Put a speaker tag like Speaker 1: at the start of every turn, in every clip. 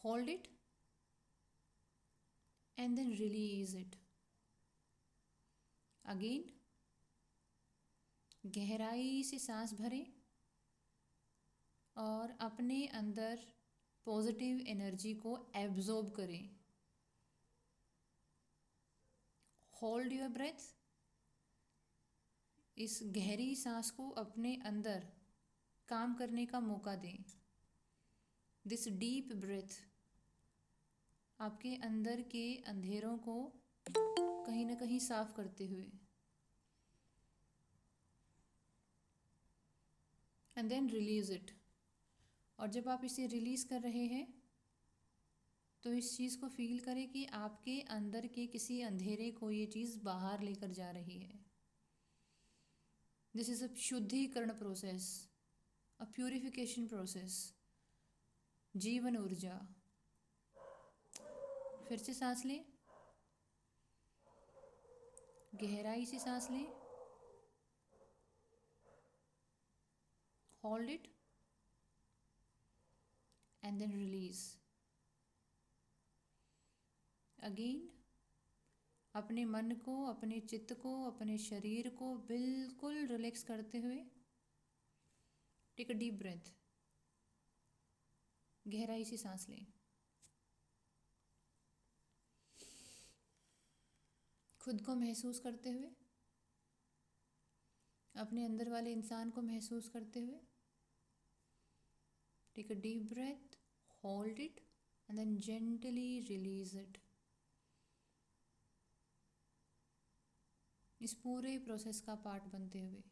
Speaker 1: hold it and then release it. Again, गहराई से सांस भरें और अपने अंदर पॉजिटिव एनर्जी को एब्जॉर्ब करें. Hold your breath. इस गहरी सांस को अपने अंदर काम करने का मौका दें. दिस डीप ब्रेथ आपके अंदर के अंधेरों को कहीं ना कहीं साफ करते हुए. And then release it. और जब आप इसे रिलीज़ कर रहे हैं तो इस चीज़ को फील करें कि आपके अंदर के किसी अंधेरे को ये चीज़ बाहर लेकर जा रही है. दिस इज़ अ शुद्धिकरण प्रोसेस, अ प्यूरिफिकेशन प्रोसेस. जीवन ऊर्जा. फिर से सांस लें, गहराई से सांस लें, hold it and then release. Again, अपने मन को, अपने चित्त को, अपने शरीर को बिल्कुल रिलैक्स करते हुए टेक अ डीप ब्रेथ. गहराई से सांस लें. खुद को महसूस करते हुए, अपने अंदर वाले इंसान को महसूस करते हुए take a deep breath, hold it and then gently release it. इस पूरे प्रोसेस का पार्ट बनते हुए,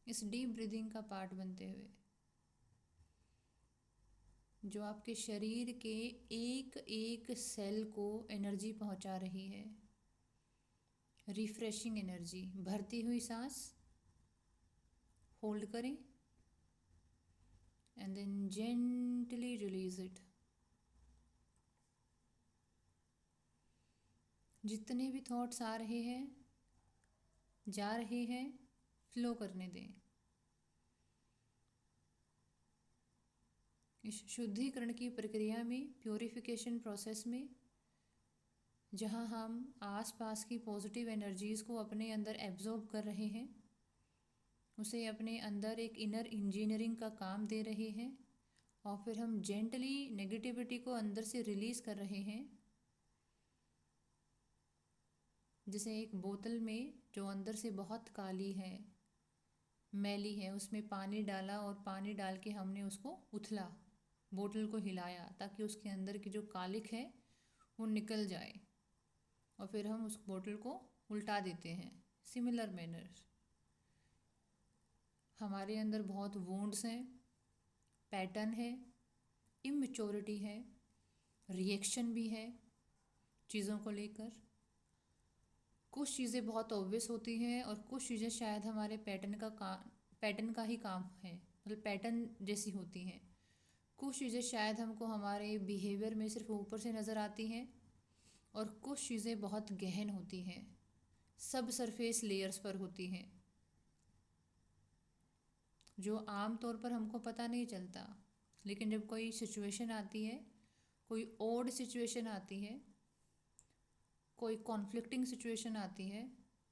Speaker 1: इस डीप ब्रीदिंग का पार्ट बनते हुए, जो आपके शरीर के एक एक सेल को एनर्जी पहुंचा रही है. Refreshing energy. भरती हुई सांस होल्ड करें and then gently release it. जितने भी थॉट्स आ रहे हैं, जा रहे हैं, फ्लो करने दें. इस शुद्धिकरण की प्रक्रिया में, प्योरिफिकेशन प्रोसेस में, जहाँ हम आसपास की पॉजिटिव एनर्जीज़ को अपने अंदर एब्जॉर्ब कर रहे हैं, उसे अपने अंदर एक इनर इंजीनियरिंग का काम दे रहे हैं, और फिर हम जेंटली नेगेटिविटी को अंदर से रिलीज़ कर रहे हैं. जैसे एक बोतल में जो अंदर से बहुत काली है, मैली है, उसमें पानी डाला और पानी डाल के हमने उसको उथला, बोतल को हिलाया ताकि उसके अंदर की जो कालिक है वो निकल जाए, और फिर हम उस बोतल को उल्टा देते हैं. सिमिलर मैनर, हमारे अंदर बहुत वुंड्स हैं, पैटर्न है, इमेच्योरिटी है, रिएक्शन भी है चीज़ों को लेकर. कुछ चीज़ें बहुत ऑब्वियस होती हैं और कुछ चीज़ें शायद हमारे पैटर्न का ही काम है, मतलब पैटर्न जैसी होती हैं. कुछ चीज़ें शायद हमको हमारे बिहेवियर में सिर्फ ऊपर से नज़र आती हैं, और कुछ चीज़ें बहुत गहन होती हैं, सब सरफेस लेयर्स पर होती हैं, जो आम तौर पर हमको पता नहीं चलता. लेकिन जब कोई सिचुएशन आती है, कोई ओड सिचुएशन आती है, कोई कॉन्फ्लिक्टिंग सिचुएशन आती है,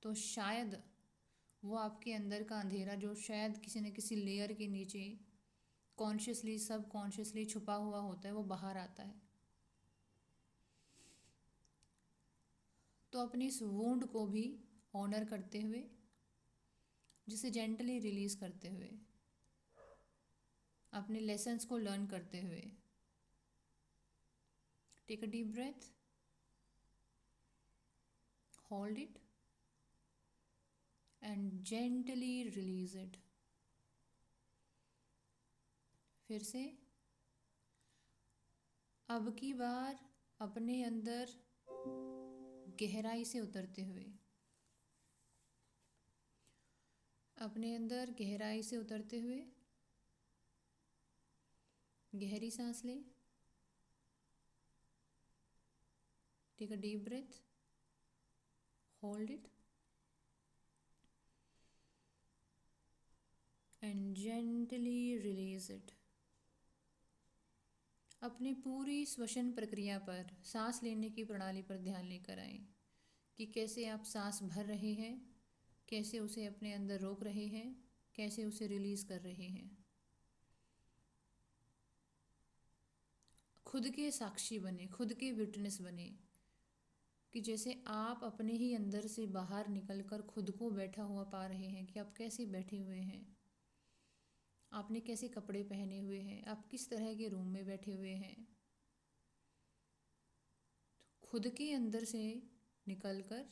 Speaker 1: तो शायद वो आपके अंदर का अंधेरा जो शायद किसी न किसी लेयर के नीचे कॉन्शियसली, सब कॉन्शियसली छुपा हुआ होता है, वो बाहर आता है. तो अपनी इस वुंड को भी ऑनर करते हुए, जिसे जेंटली रिलीज़ करते हुए, अपने लेसन्स को लर्न करते हुए, take a deep breath, hold it and gently release it. फिर से अब की बार अपने अंदर गहराई से उतरते हुए, अपने अंदर गहराई से उतरते हुए गहरी सांस लें. Take a deep breath, hold it and gently release it. अपनी पूरी श्वसन प्रक्रिया पर, सांस लेने की प्रणाली पर ध्यान लेकर आएं कि कैसे आप सांस भर रहे हैं, कैसे उसे अपने अंदर रोक रहे हैं, कैसे उसे रिलीज कर रहे हैं। खुद के साक्षी बने, खुद के विटनेस बने कि जैसे आप अपने ही अंदर से बाहर निकलकर खुद को बैठा हुआ पा रहे हैं कि आप कैसे बैठे हुए हैं, आपने कैसे कपड़े पहने हुए हैं, आप किस तरह के रूम में बैठे हुए हैं। खुद के अंदर से निकलकर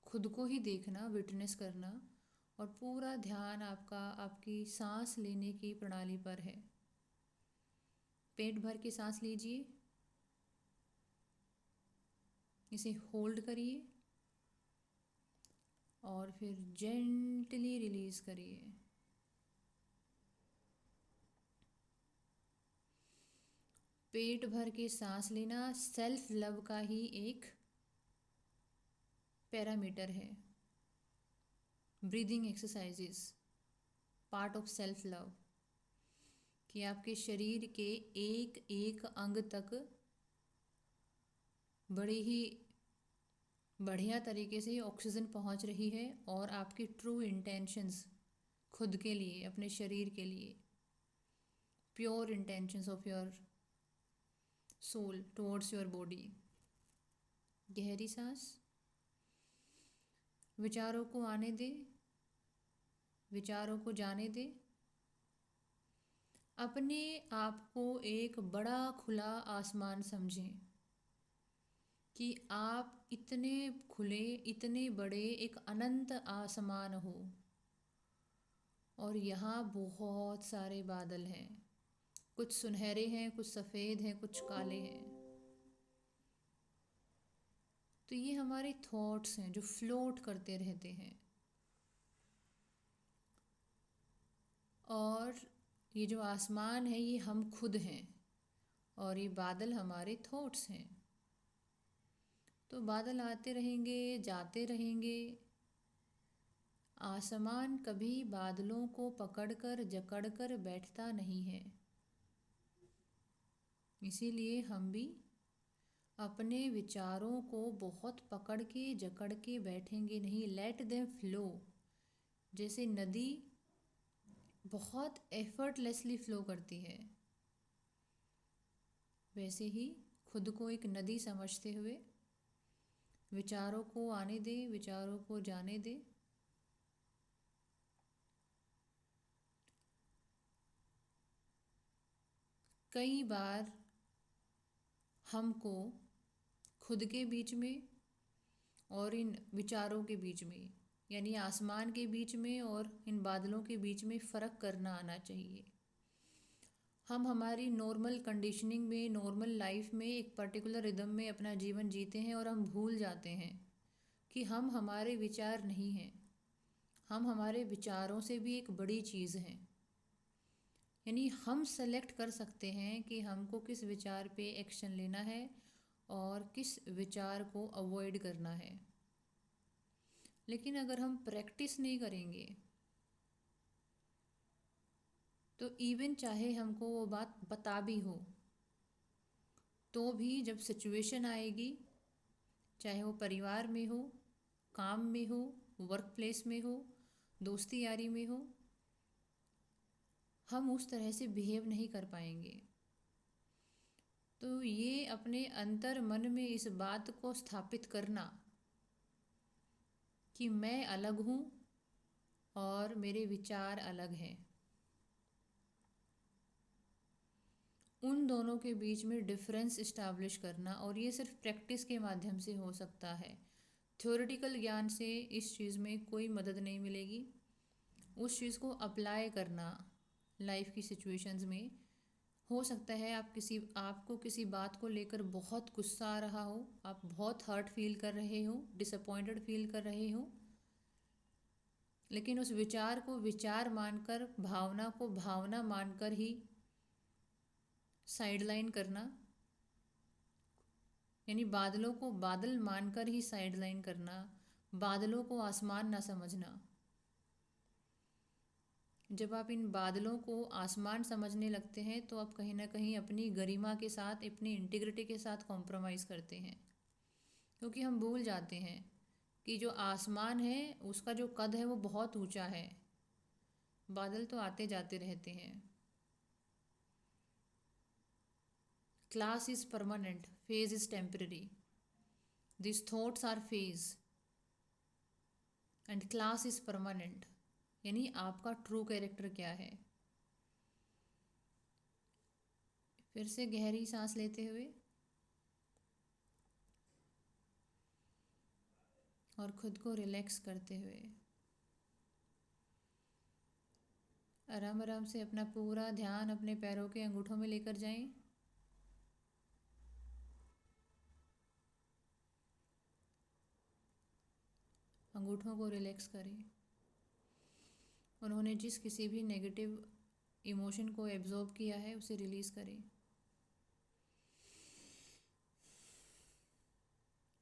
Speaker 1: खुद को ही देखना, विटनेस करना, और पूरा ध्यान आपका आपकी सांस लेने की प्रणाली पर है। पेट भर के सांस लीजिए, इसे होल्ड करिए और फिर जेंटली रिलीज करिए। पेट भर के सांस लेना सेल्फ लव का ही एक पैरामीटर है। Breathing exercises part of self love, कि आपके शरीर के एक एक अंग तक बड़े ही बढ़िया तरीके से ऑक्सीजन पहुंच रही है और आपकी ट्रू इंटेंशंस खुद के लिए, अपने शरीर के लिए, pure intentions of your soul towards your body. गहरी सांस, विचारों को आने दे, विचारों को जाने दे। अपने आप को एक बड़ा खुला आसमान समझें कि आप इतने खुले, इतने बड़े एक अनंत आसमान हो और यहाँ बहुत सारे बादल हैं, कुछ सुनहरे हैं, कुछ सफ़ेद हैं, कुछ काले हैं। तो ये हमारे थॉट्स हैं जो फ्लोट करते रहते हैं, और ये जो आसमान है ये हम खुद हैं, और ये बादल हमारे थॉट्स हैं। तो बादल आते रहेंगे, जाते रहेंगे। आसमान कभी बादलों को पकड़कर जकड़कर बैठता नहीं है। इसीलिए हम भी अपने विचारों को बहुत पकड़ के जकड़ के बैठेंगे नहीं। Let them flow. जैसे नदी बहुत एफर्टलेसली फ्लो करती है, वैसे ही खुद को एक नदी समझते हुए विचारों को आने दे, विचारों को जाने दे। कई बार हमको खुद के बीच में और इन विचारों के बीच में, यानी आसमान के बीच में और इन बादलों के बीच में फ़र्क करना आना चाहिए। हम हमारी नॉर्मल कंडीशनिंग में, नॉर्मल लाइफ में एक पर्टिकुलर रिदम में अपना जीवन जीते हैं और हम भूल जाते हैं कि हम हमारे विचार नहीं हैं, हम हमारे विचारों से भी एक बड़ी चीज़ हैं। यानी हम सेलेक्ट कर सकते हैं कि हमको किस विचार पे एक्शन लेना है और किस विचार को अवॉइड करना है। लेकिन अगर हम प्रैक्टिस नहीं करेंगे तो इवन चाहे हमको वो बात पता भी हो, तो भी जब सिचुएशन आएगी, चाहे वो परिवार में हो, काम में हो, वर्क प्लेस में हो, दोस्ती यारी में हो, हम उस तरह से बिहेव नहीं कर पाएंगे। तो ये अपने अंतर मन में इस बात को स्थापित करना कि मैं अलग हूँ और मेरे विचार अलग हैं, उन दोनों के बीच में डिफरेंस इस्टेब्लिश करना, और ये सिर्फ प्रैक्टिस के माध्यम से हो सकता है। थ्योरेटिकल ज्ञान से इस चीज़ में कोई मदद नहीं मिलेगी। उस चीज़ को अप्लाई करना लाइफ की सिचुएशंस में। हो सकता है आपको किसी बात को लेकर बहुत गुस्सा आ रहा हो, आप बहुत हर्ट फील कर रहे हो, डिसअपॉइंटेड फील कर रहे हो, लेकिन उस विचार को विचार मानकर, भावना को भावना मानकर ही साइडलाइन करना, यानी बादलों को बादल मानकर ही साइडलाइन करना, बादलों को आसमान ना समझना। जब आप इन बादलों को आसमान समझने लगते हैं तो आप कहीं ना कहीं अपनी गरिमा के साथ, अपनी इंटीग्रिटी के साथ कॉम्प्रोमाइज़ करते हैं, क्योंकि हम भूल जाते हैं कि जो आसमान है उसका जो कद है वो बहुत ऊंचा है। बादल तो आते जाते रहते हैं। Class is permanent, phase is temporary. This thoughts R phase and class is permanent. यानी आपका ट्रू कैरेक्टर क्या है। फिर से गहरी सांस लेते हुए और खुद को रिलैक्स करते हुए आराम आराम से अपना पूरा ध्यान अपने पैरों के अंगूठों में लेकर जाएं। अंगूठों को रिलैक्स करें। उन्होंने जिस किसी भी नेगेटिव इमोशन को एब्जॉर्ब किया है उसे रिलीज़ करें।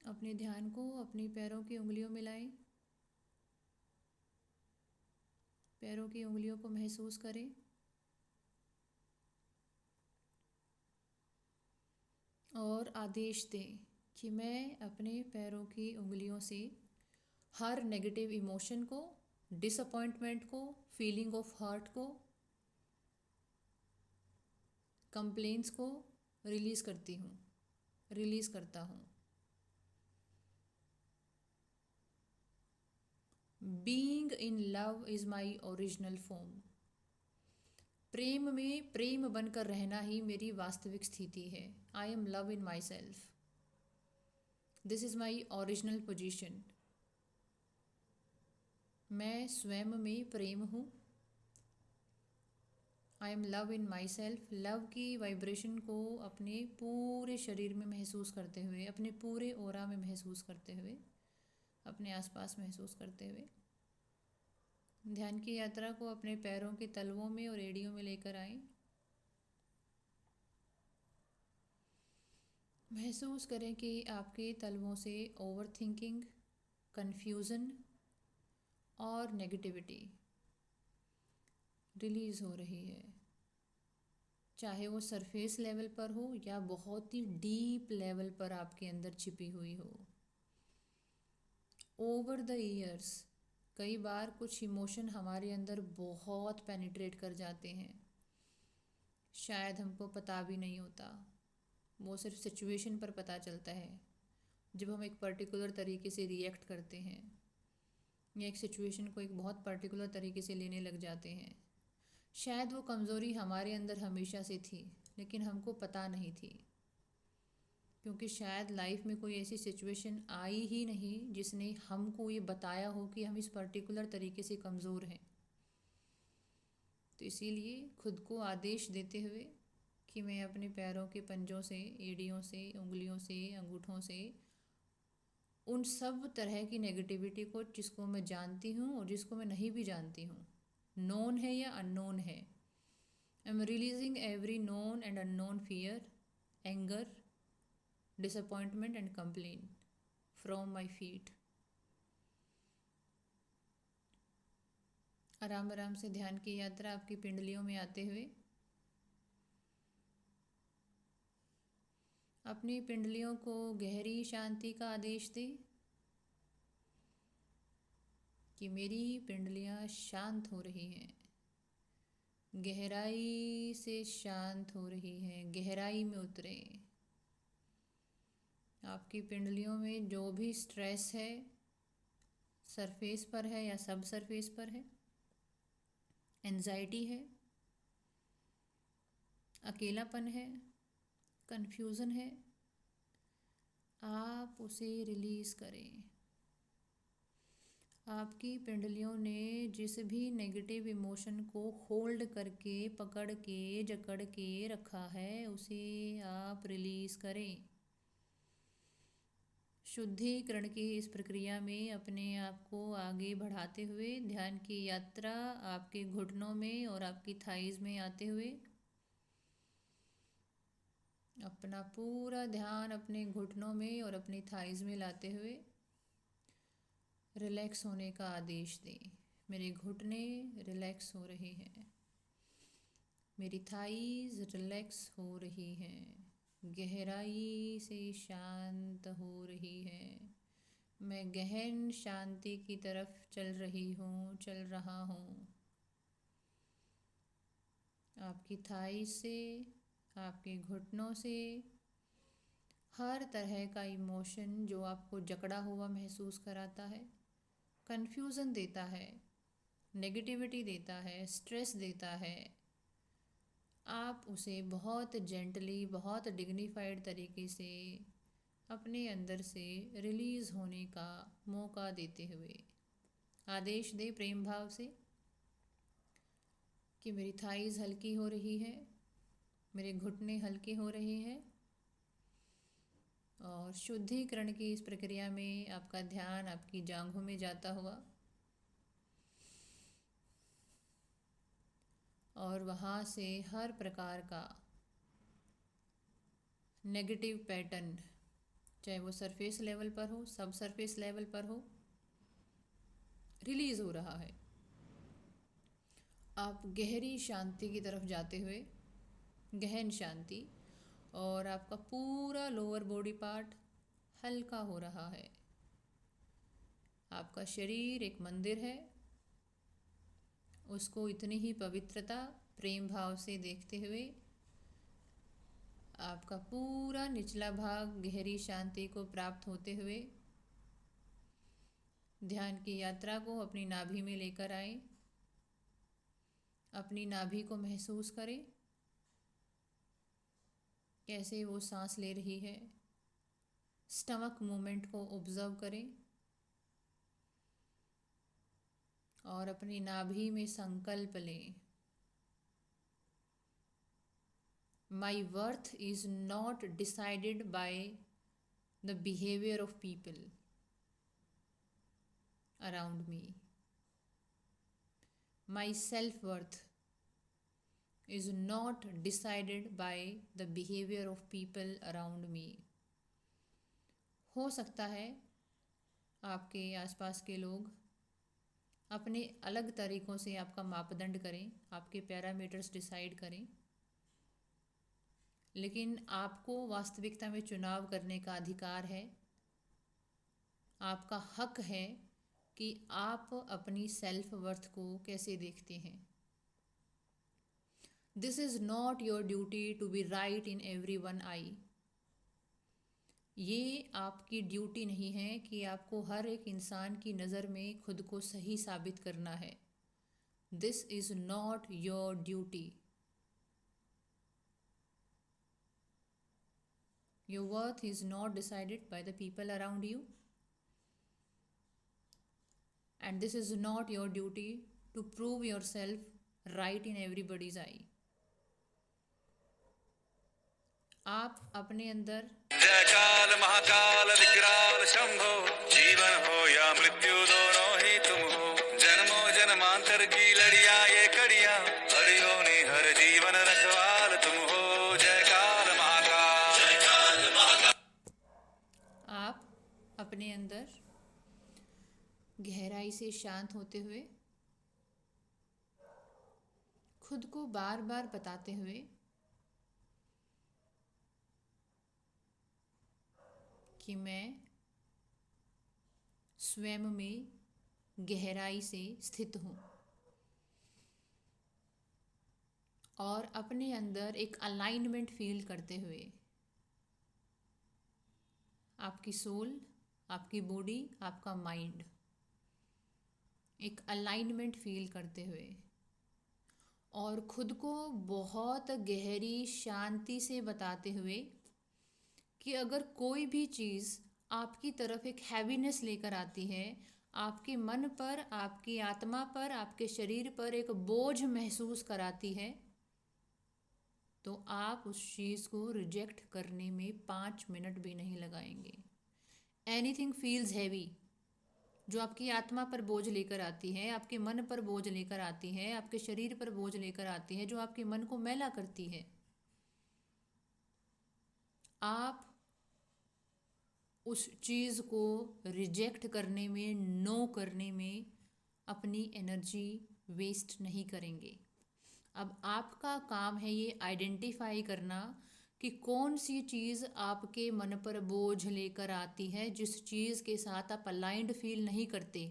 Speaker 1: अपने ध्यान को अपनी पैरों की उंगलियों में लाएं। पैरों की उंगलियों को महसूस करें और आदेश दें कि मैं अपने पैरों की उंगलियों से हर नेगेटिव इमोशन को, डिसअपॉइंटमेंट को, फीलिंग ऑफ हर्ट को, कंप्लेंट्स को रिलीज़ करती हूँ, रिलीज़ करता हूँ। Being in love is my original form. प्रेम में प्रेम बनकर रहना ही मेरी वास्तविक स्थिति है। I am love in myself. This is my original position. मैं स्वयं में प्रेम हूँ। I am love in myself. Love की वाइब्रेशन को अपने पूरे शरीर में महसूस करते हुए, अपने पूरे ओरा में महसूस करते हुए, अपने आसपास महसूस करते हुए ध्यान की यात्रा को अपने पैरों के तलवों में और एड़ियों में लेकर आएं। महसूस करें कि आपके तलवों से ओवर थिंकिंग, कन्फ्यूज़न और नेगेटिविटी रिलीज़ हो रही है, चाहे वो सरफेस लेवल पर हो या बहुत ही डीप लेवल पर आपके अंदर छिपी हुई हो। ओवर द ईयर्स कई बार कुछ इमोशन हमारे अंदर बहुत पेनिट्रेट कर जाते हैं, शायद हमको पता भी नहीं होता। वो सिर्फ सिचुएशन पर पता चलता है, जब हम एक पर्टिकुलर तरीके से रिएक्ट करते हैं या एक सिचुएशन को एक बहुत पर्टिकुलर तरीके से लेने लग जाते हैं। शायद वो कमज़ोरी हमारे अंदर हमेशा से थी लेकिन हमको पता नहीं थी, क्योंकि शायद लाइफ में कोई ऐसी सिचुएशन आई ही नहीं जिसने हमको ये बताया हो कि हम इस पर्टिकुलर तरीके से कमज़ोर हैं। तो इसीलिए खुद को आदेश देते हुए कि मैं अपने पैरों के पंजों से, एड़ियों से, उंगलियों से, अंगूठों से उन सब तरह की नेगेटिविटी को, जिसको मैं जानती हूँ और जिसको मैं नहीं भी जानती हूँ, नोन है या अननोन है, I M releasing every known and unknown fear, anger, disappointment and complain from my feet. आराम आराम से ध्यान की यात्रा आपकी पिंडलियों में आते हुए अपनी पिंडलियों को गहरी शांति का आदेश दें कि मेरी पिंडलियाँ शांत हो रही हैं, गहराई से शांत हो रही हैं, गहराई में उतरे। आपकी पिंडलियों में जो भी स्ट्रेस है, सरफेस पर है या सब सरफेस पर है, एंजाइटी है, अकेलापन है, कन्फ्यूज़न है, आप उसे रिलीज़ करें। आपकी पिंडलियों ने जिस भी नेगेटिव इमोशन को होल्ड करके, पकड़ के, जकड़ के रखा है उसे आप रिलीज़ करें। शुद्धिकरण की इस प्रक्रिया में अपने आप को आगे बढ़ाते हुए ध्यान की यात्रा आपके घुटनों में और आपकी थाइज़ में आते हुए अपना पूरा ध्यान अपने घुटनों में और अपनी थाइज़ में लाते हुए रिलैक्स होने का आदेश दें। मेरे घुटने रिलैक्स हो रहे हैं, मेरी थाईज रिलैक्स हो रही हैं, गहराई से शांत हो रही है। मैं गहन शांति की तरफ चल रहा हूँ। आपकी थाईज से, आपके घुटनों से हर तरह का इमोशन जो आपको जकड़ा हुआ महसूस कराता है, कन्फ्यूज़न देता है, नेगेटिविटी देता है, स्ट्रेस देता है, आप उसे बहुत जेंटली, बहुत डिग्निफाइड तरीके से अपने अंदर से रिलीज़ होने का मौका देते हुए आदेश दे प्रेम भाव से कि मेरी थाईज़ हल्की हो रही है, मेरे घुटने हल्के हो रहे हैं। और शुद्धिकरण की इस प्रक्रिया में आपका ध्यान आपकी जांघों में जाता हुआ और वहाँ से हर प्रकार का नेगेटिव पैटर्न, चाहे वो सरफेस लेवल पर हो, सब सरफेस लेवल पर हो, रिलीज़ हो रहा है। आप गहरी शांति की तरफ जाते हुए, गहन शांति, और आपका पूरा लोअर बॉडी पार्ट हल्का हो रहा है। आपका शरीर एक मंदिर है, उसको इतनी ही पवित्रता, प्रेम भाव से देखते हुए आपका पूरा निचला भाग गहरी शांति को प्राप्त होते हुए ध्यान की यात्रा को अपनी नाभि में लेकर आए। अपनी नाभि को महसूस करें, कैसे वो सांस ले रही है। स्टमक मूवमेंट को ऑब्जर्व करें और अपनी नाभि में संकल्प लें, my worth is not decided by the behaviour of people around me. My self worth is not decided by the behavior of people around me। हो सकता है आपके आसपास के लोग अपने अलग तरीक़ों से आपका मापदंड करें, आपके पैरामीटर्स डिसाइड करें, लेकिन आपको वास्तविकता में चुनाव करने का अधिकार है। आपका हक है कि आप अपनी सेल्फ वर्थ को कैसे देखते हैं। This is not your duty to be right in every one eye. ये आपकी ड्यूटी नहीं है कि आपको हर एक इंसान की नज़र में खुद को सही साबित करना है। This is not your duty. Your worth is not decided by the people around you, and this is not your duty to prove yourself right in everybody's eye. आप अपने अंदर
Speaker 2: जय काल महाकाल विकराल शंभो, जीवन हो या मृत्यु दोनों ही तुम हो। जन्मों जन्मांतर की लड़िया ये कड़िया, हरियो ने हर जीवन रखवाल तुम हो। जय काल महाकाल, जय काल महाकाल।
Speaker 1: आप अपने अंदर गहराई से शांत होते हुए खुद को बार बार बताते हुए कि मैं स्वयं में गहराई से स्थित हूँ, और अपने अंदर एक अलाइनमेंट फील करते हुए आपकी सोल, आपकी बॉडी, आपका माइंड एक अलाइनमेंट फील करते हुए और खुद को बहुत गहरी शांति से बताते हुए कि अगर कोई भी चीज़ आपकी तरफ एक हैवीनेस लेकर आती है, आपके मन पर, आपकी आत्मा पर, आपके शरीर पर एक बोझ महसूस कराती है, तो आप उस चीज़ को रिजेक्ट करने में 5 मिनट भी नहीं लगाएंगे। एनीथिंग फील्स हैवी, जो आपकी आत्मा पर बोझ लेकर आती है, आपके मन पर बोझ लेकर आती है, आपके शरीर पर बोझ लेकर आती है, जो आपके मन को मैला करती है, आप उस चीज़ को रिजेक्ट करने में, नो करने में अपनी एनर्जी वेस्ट नहीं करेंगे। अब आपका काम है ये आइडेंटिफाई करना कि कौन सी चीज़ आपके मन पर बोझ लेकर आती है, जिस चीज़ के साथ आप अलाइंड फील नहीं करते,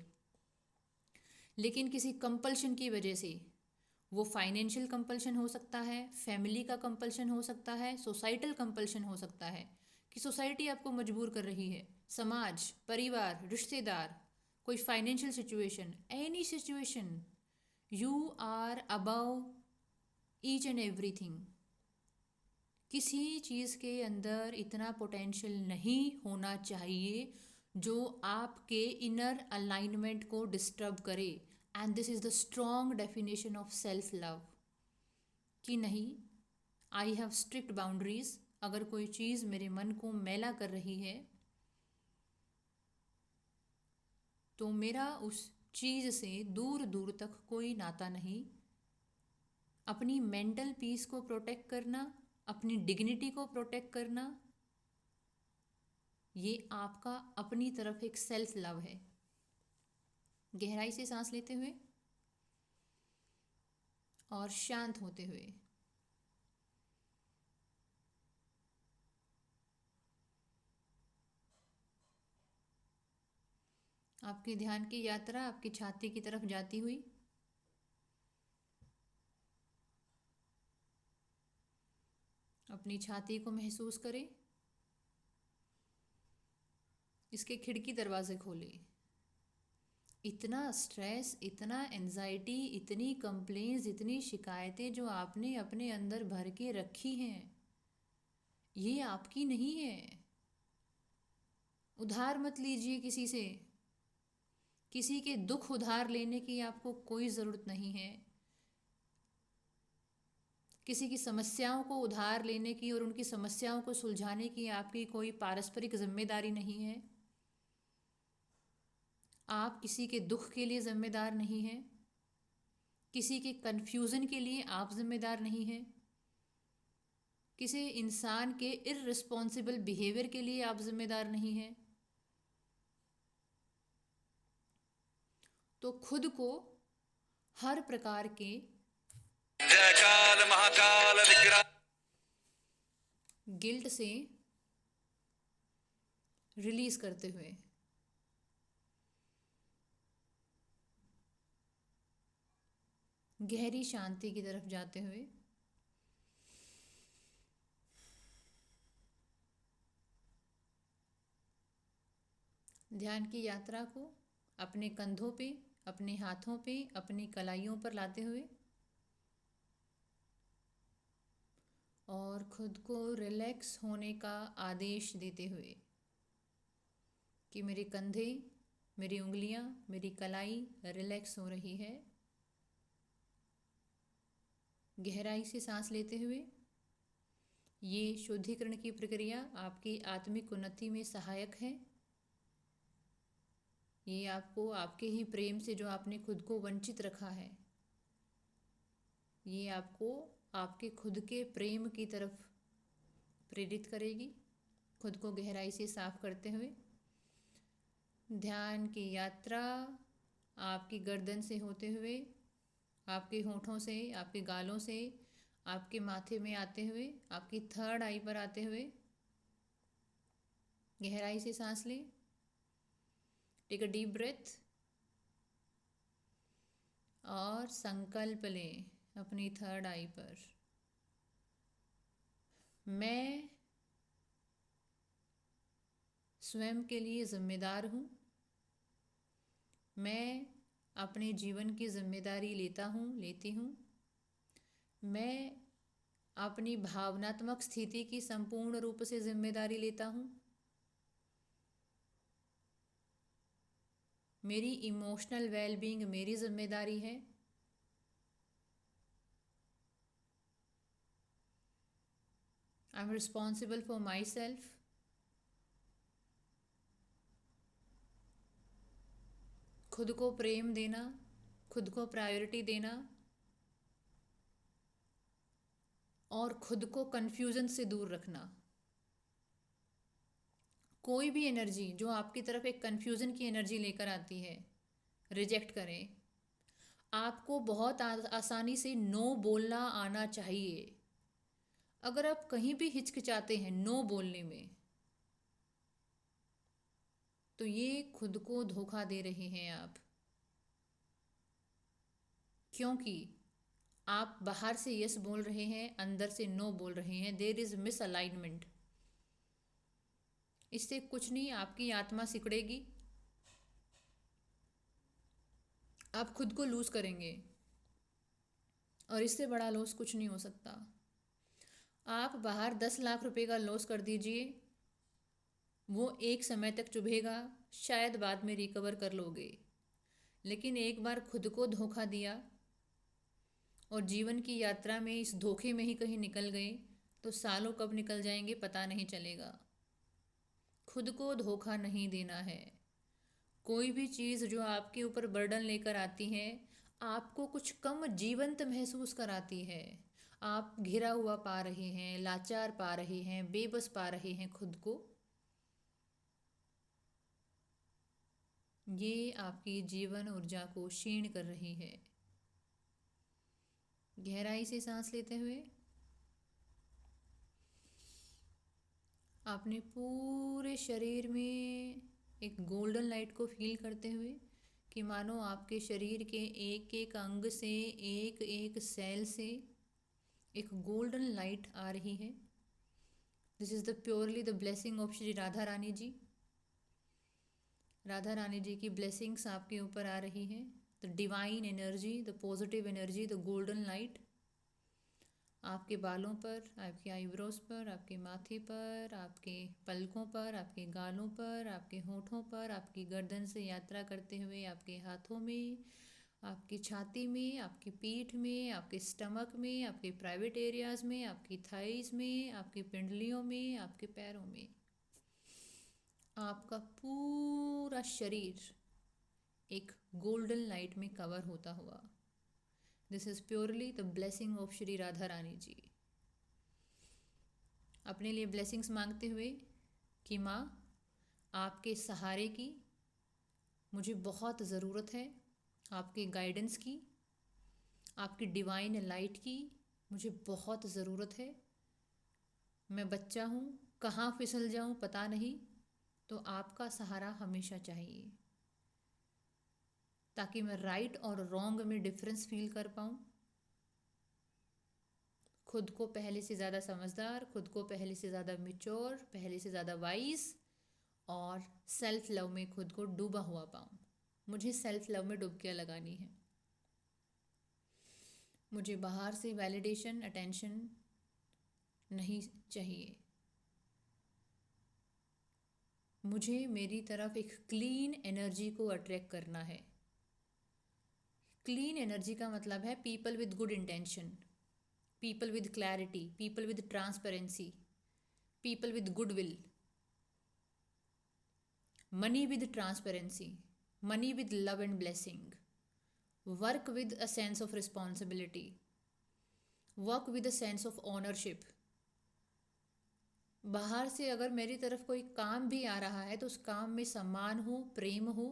Speaker 1: लेकिन किसी कंपल्शन की वजह से, वो फाइनेंशियल कंपल्शन हो सकता है, फैमिली का कंपल्शन हो सकता है, सोसाइटल कंपल्शन हो सकता है कि सोसाइटी आपको मजबूर कर रही है, समाज, परिवार, रिश्तेदार, कोई financial situation, any situation, you are above each and everything. किसी चीज़ के अंदर इतना पोटेंशियल नहीं होना चाहिए जो आपके इनर अलाइनमेंट को डिस्टर्ब करे। And this is the strong definition of self love कि नहीं, आई हैव स्ट्रिक्ट बाउंड्रीज। अगर कोई चीज़ मेरे मन को मैला कर रही है तो मेरा उस चीज़ से दूर दूर तक कोई नाता नहीं। अपनी मेंटल पीस को प्रोटेक्ट करना, अपनी डिग्निटी को प्रोटेक्ट करना, ये आपका अपनी तरफ एक सेल्फ लव है। गहराई से सांस लेते हुए और शांत होते हुए आपके ध्यान की यात्रा आपकी छाती की तरफ जाती हुई अपनी छाती को महसूस करें। इसके खिड़की दरवाजे खोलें। इतना स्ट्रेस, इतना एंजाइटी, इतनी कंप्लेंट्स, इतनी शिकायतें जो आपने अपने अंदर भर के रखी हैं, ये आपकी नहीं है। उधार मत लीजिए किसी से। किसी के दुख उधार लेने की आपको कोई ज़रूरत नहीं है। किसी की समस्याओं को उधार लेने की और उनकी समस्याओं को सुलझाने की आपकी कोई पारस्परिक जिम्मेदारी नहीं है। आप किसी के दुख के लिए जिम्मेदार नहीं हैं। किसी के कन्फ्यूज़न के लिए आप जिम्मेदार नहीं हैं। किसी इंसान के इररिस्पॉन्सिबल बिहेवियर के लिए आप जिम्मेदार नहीं हैं। तो खुद को हर प्रकार के
Speaker 2: जय काल महाकाल विग्रह
Speaker 1: गिल्ट से रिलीज करते हुए गहरी शांति की तरफ जाते हुए ध्यान की यात्रा को अपने कंधों पे, अपने हाथों पे, अपनी कलाइयों पर लाते हुए और खुद को रिलैक्स होने का आदेश देते हुए कि मेरे कंधे, मेरी उंगलियां, मेरी कलाई रिलैक्स हो रही है। गहराई से सांस लेते हुए ये शुद्धिकरण की प्रक्रिया आपकी आत्मिक उन्नति में सहायक है। ये आपको आपके ही प्रेम से जो आपने खुद को वंचित रखा है, ये आपको आपके खुद के प्रेम की तरफ प्रेरित करेगी। खुद को गहराई से साफ करते हुए ध्यान की यात्रा आपकी गर्दन से होते हुए, आपके होठों से, आपके गालों से, आपके माथे में आते हुए, आपकी थर्ड आई पर आते हुए गहराई से सांस लें। टेक अ डीप ब्रेथ और संकल्प लें अपनी थर्ड आई पर, मैं स्वयं के लिए जिम्मेदार हूँ। मैं अपने जीवन की जिम्मेदारी लेता हूँ, लेती हूँ। मैं अपनी भावनात्मक स्थिति की संपूर्ण रूप से जिम्मेदारी लेता हूँ। मेरी इमोशनल वेलबींग मेरी जिम्मेदारी है। I am responsible for my self. खुद को प्रेम देना, खुद को प्रायोरिटी देना और खुद को कन्फ्यूज़न से दूर रखना। कोई भी एनर्जी जो आपकी तरफ एक कन्फ्यूज़न की एनर्जी लेकर आती है, रिजेक्ट करें। आपको बहुत आसानी से नो बोलना आना चाहिए। अगर आप कहीं भी हिचकिचाते हैं नो बोलने में, तो ये खुद को धोखा दे रहे हैं आप, क्योंकि आप बाहर से यस बोल रहे हैं, अंदर से नो बोल रहे हैं। There is misalignment. इससे कुछ नहीं, आपकी आत्मा सिकुड़ेगी, आप खुद को लूज करेंगे, और इससे बड़ा लॉस कुछ नहीं हो सकता। आप बाहर 10 लाख रुपए का लॉस कर दीजिए, वो एक समय तक चुभेगा, शायद बाद में रिकवर कर लोगे। लेकिन एक बार खुद को धोखा दिया और जीवन की यात्रा में इस धोखे में ही कहीं निकल गए, तो सालों कब निकल जाएंगे पता नहीं चलेगा। खुद को धोखा नहीं देना है। कोई भी चीज़ जो आपके ऊपर बर्डन लेकर आती है, आपको कुछ कम जीवंत महसूस कराती है। आप घिरा हुआ पा रहे हैं, लाचार पा रहे हैं, बेबस पा रहे हैं खुद को। ये आपकी जीवन ऊर्जा को क्षीण कर रही है। गहराई से सांस लेते हुए आपने पूरे शरीर में एक गोल्डन लाइट को फील करते हुए, कि मानो आपके शरीर के एक एक अंग से, एक एक सेल से एक गोल्डन लाइट आ रही है। This is the purely the blessing of Shri Radha Rani ji. Radha Rani ji की ब्लेसिंग्स आपके ऊपर आ रही है। The divine energy, the positive energy, the golden light आपके बालों पर, आपके आईब्रोज पर, आपके माथे पर, आपके पलकों पर, आपके गालों पर, आपके होठों पर, आपकी गर्दन से यात्रा करते हुए आपके हाथों में, आपकी छाती में, आपकी पीठ में, आपके स्टमक में, आपके प्राइवेट एरियाज में, आपकी थाइज में, आपकी पिंडलियों में, आपके पैरों में। आपका पूरा शरीर एक गोल्डन लाइट में कवर होता हुआ। This is purely the blessing of Shri Radha Rani ji. अपने लिए ब्लेसिंग्स मांगते हुए कि माँ, आपके सहारे की मुझे बहुत ज़रूरत है, आपके गाइडेंस की, आपकी डिवाइन लाइट की मुझे बहुत ज़रूरत है। मैं बच्चा हूँ, कहाँ फिसल जाऊँ पता नहीं, तो आपका सहारा हमेशा चाहिए, ताकि मैं राइट और रॉन्ग में डिफरेंस फील कर पाऊँ। खुद को पहले से ज़्यादा समझदार, खुद को पहले से ज़्यादा मैच्योर, पहले से ज़्यादा वाइज, और सेल्फ लव में खुद को डूबा हुआ पाऊँ। मुझे सेल्फ लव में डुबकियाँ लगानी है। मुझे बाहर से वैलिडेशन, अटेंशन नहीं चाहिए। मुझे मेरी तरफ एक क्लीन एनर्जी को अट्रैक्ट करना है। क्लीन एनर्जी का मतलब है people with good intention, people with clarity, people with transparency, people with goodwill, money with transparency, money with love and blessing, work with a sense of responsibility, work with a sense of ownership। बाहर से अगर मेरी तरफ कोई काम भी आ रहा है तो उस काम में सम्मान हो, प्रेम हो,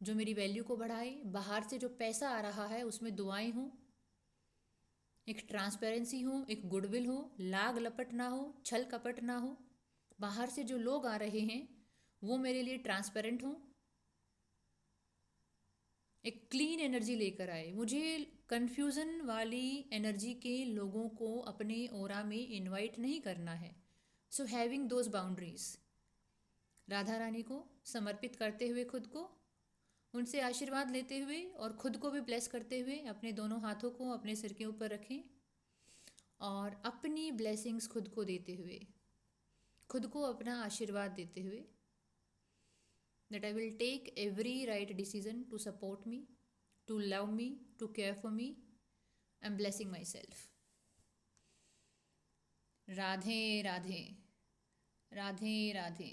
Speaker 1: जो मेरी वैल्यू को बढ़ाए। बाहर से जो पैसा आ रहा है उसमें दुआएं हों, एक ट्रांसपेरेंसी हो, एक गुडविल हो, लाग लपट ना हो, छल कपट ना हो। बाहर से जो लोग आ रहे हैं वो मेरे लिए ट्रांसपेरेंट हो, एक क्लीन एनर्जी लेकर आए। मुझे कन्फ्यूज़न वाली एनर्जी के लोगों को अपने ओरा में इनवाइट नहीं करना है। So having those boundaries, Radha Rani को समर्पित करते हुए खुद को, उनसे आशीर्वाद लेते हुए और खुद को भी ब्लेस करते हुए अपने दोनों हाथों को अपने सिर के ऊपर रखें और अपनी ब्लेसिंग्स खुद को देते हुए, खुद को अपना आशीर्वाद देते हुए, that I will take every right decision to support me, to love me, to care for me. I'm blessing myself. Radhe Radhe, Radhe Radhe.